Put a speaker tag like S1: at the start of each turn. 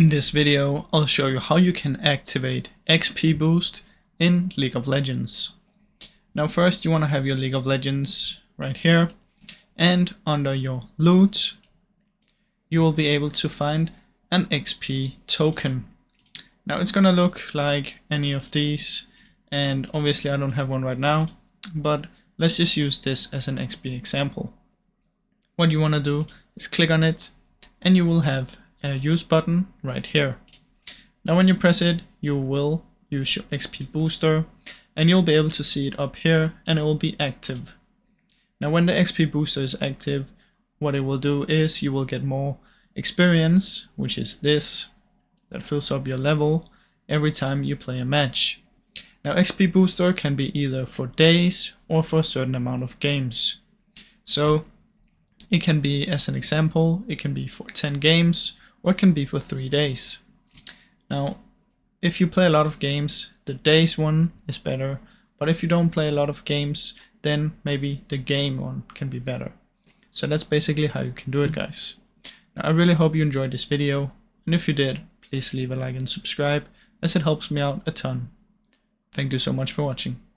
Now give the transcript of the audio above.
S1: In this video, I'll show you how you can activate XP boost in League of Legends. Now first you want to have your League of Legends right here, and under your loot you will be able to find an XP token. Now it's gonna look like any of these, and obviously I don't have one right now, but let's just use this as an XP example. What you want to do is click on it and you will have a use button right here. Now when you press it, you will use your XP booster and you'll be able to see it up here and it will be active. Now when the XP booster is active, what it will do is you will get more experience, which is this, that fills up your level every time you play a match. Now XP booster can be either for days or for a certain amount of games. So it can be, as an example, it can be for 10 games or it can be for 3 days. Now if you play a lot of games, the days one is better, but if you don't play a lot of games, then maybe the game one can be better. So that's basically how you can do it, guys. Now I really hope you enjoyed this video, and if you did, please leave a like and subscribe, as it helps me out a ton. Thank you so much for watching.